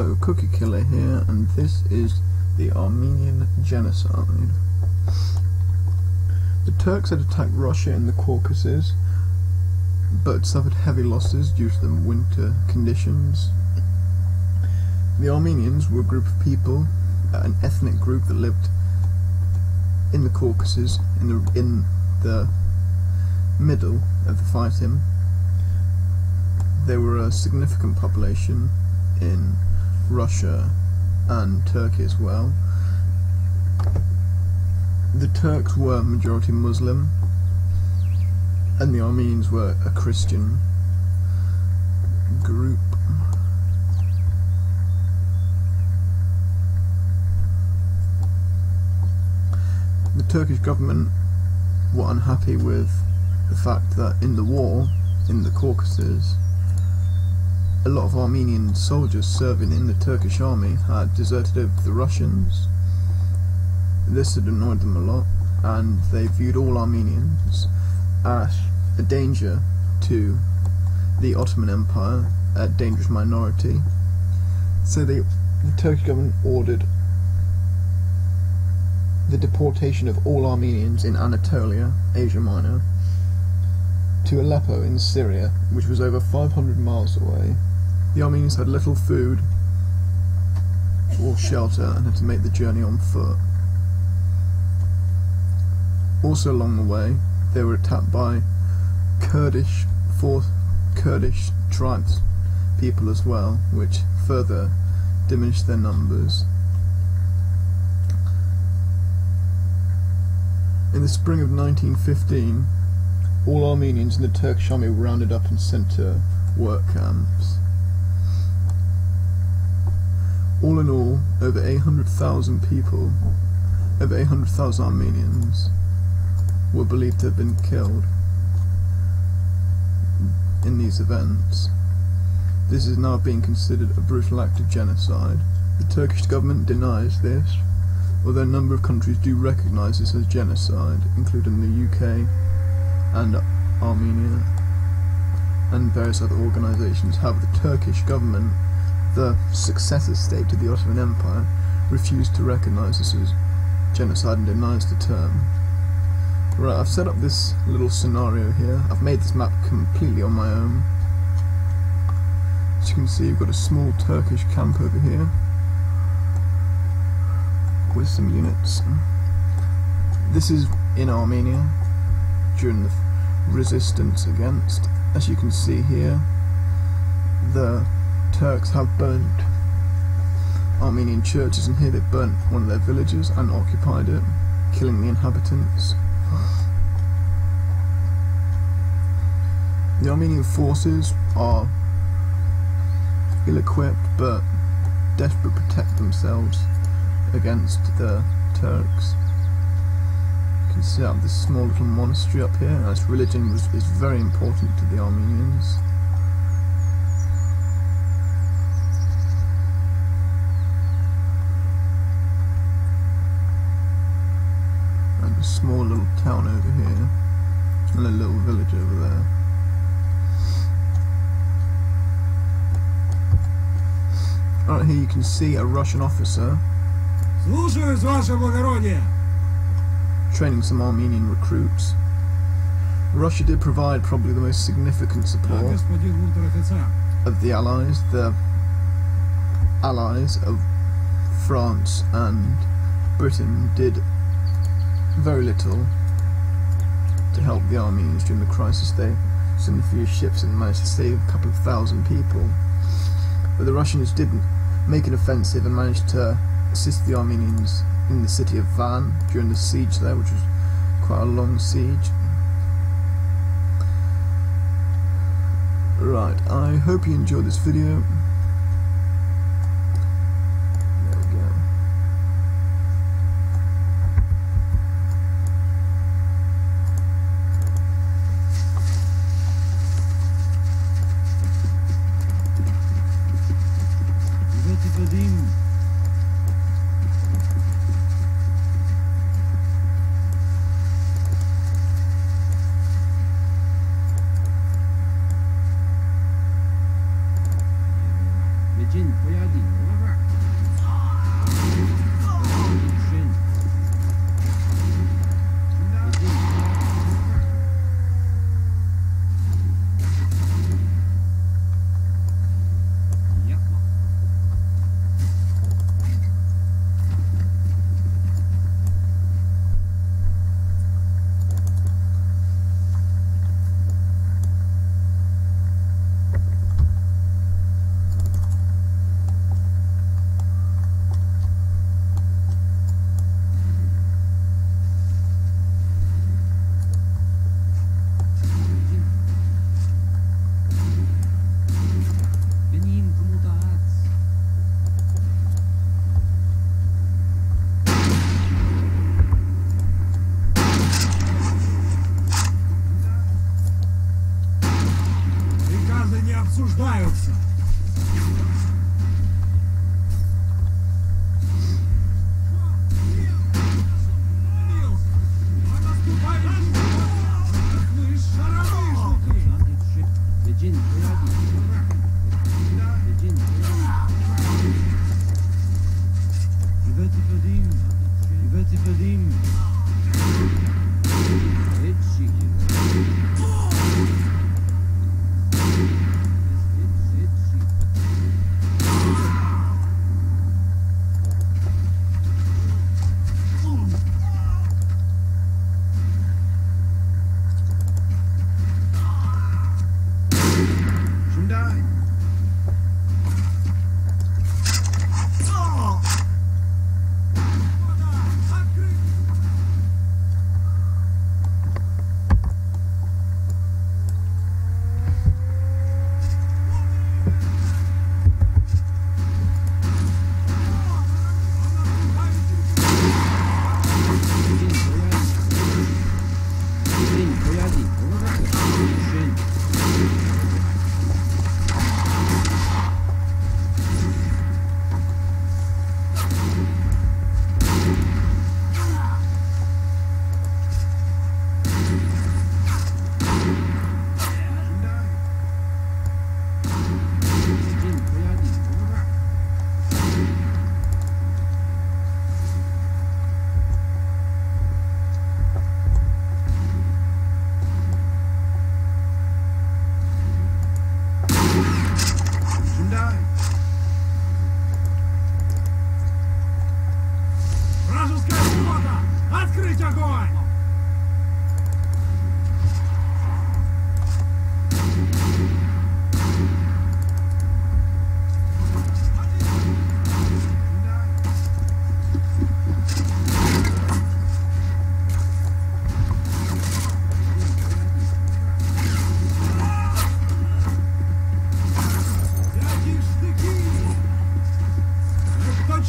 Hello, Cookie Killer here, and this is the Armenian Genocide. The Turks had attacked Russia in the Caucasus, but suffered heavy losses due to the winter conditions. The Armenians were a group of people, an ethnic group that lived in the Caucasus, in the middle of the fighting. They were a significant population in Russia and Turkey as well. The Turks were majority Muslim and the Armenians were a Christian group. The Turkish government were unhappy with the fact that in the war in the Caucasus, a lot of Armenian soldiers serving in the Turkish army had deserted over to the Russians. This had annoyed them a lot, and they viewed all Armenians as a danger to the Ottoman Empire, a dangerous minority. So the Turkish government ordered the deportation of all Armenians in Anatolia, Asia Minor, to Aleppo in Syria, which was over 500 miles away. The Armenians had little food or shelter and had to make the journey on foot. Also along the way, they were attacked by Kurdish tribes people as well, which further diminished their numbers. In the spring of 1915, all Armenians in the Turkish army were rounded up and sent to work camps. All in all, over 800,000 people, over 800,000 Armenians were believed to have been killed in these events. This is now being considered a brutal act of genocide. The Turkish government denies this, although a number of countries do recognise this as genocide, including the UK and Armenia and various other organisations. However, the Turkish government, the successor state to the Ottoman Empire, refused to recognise this as genocide and denies the term. Right, I've set up this little scenario here. I've made this map completely on my own. As you can see, you've got a small Turkish camp over here with some units. This is in Armenia during the resistance against. As you can see here, the Turks have burnt Armenian churches, and here they've burnt one of their villages and occupied it, killing the inhabitants. The Armenian forces are ill-equipped but desperate to protect themselves against the Turks. You can see out this small little monastery up here, and its religion is very important to the Armenians. And a small little town over here, and a little village over there. Right here you can see a Russian officer training some Armenian recruits. Russia did provide probably the most significant support of the Allies. The Allies of France and Britain did very little to help the Armenians during the crisis. They sent a few ships and managed to save a couple of thousand people. But the Russians didn't make an offensive and managed to assist the Armenians in the city of Van during the siege there, which was quite a long siege. Right, I hope you enjoyed this video. There we go. Jin, пояди,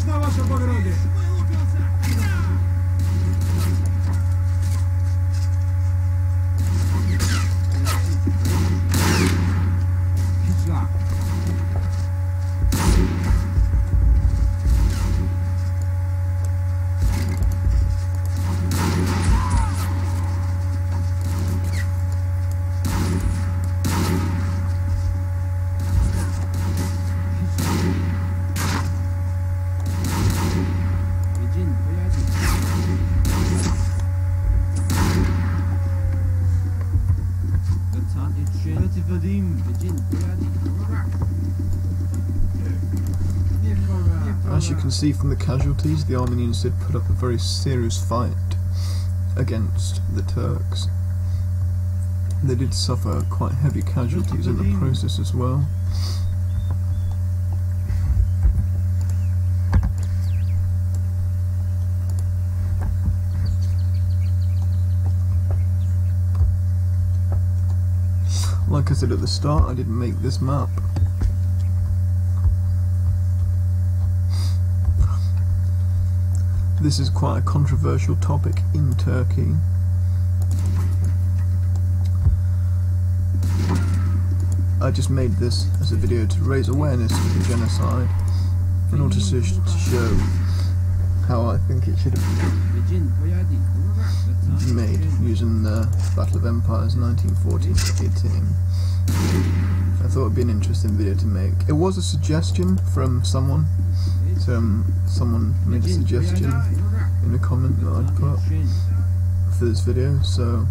Вічна ваша благородие! As you can see from the casualties, the Armenians did put up a very serious fight against the Turks. They did suffer quite heavy casualties in the process as well. Like I said at the start, I didn't make this map. This is quite a controversial topic in Turkey. I just made this as a video to raise awareness of the genocide in order to show how I think it should have been made using the Battle of Empires 1914 to 18. I thought it would be an interesting video to make. It was a suggestion from someone. Someone made a suggestion in a comment that I'd put for this video, so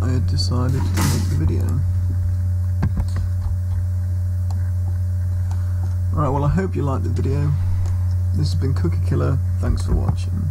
I had decided to make the video. Alright, well I hope you liked the video. This has been Cookie Killer, thanks for watching.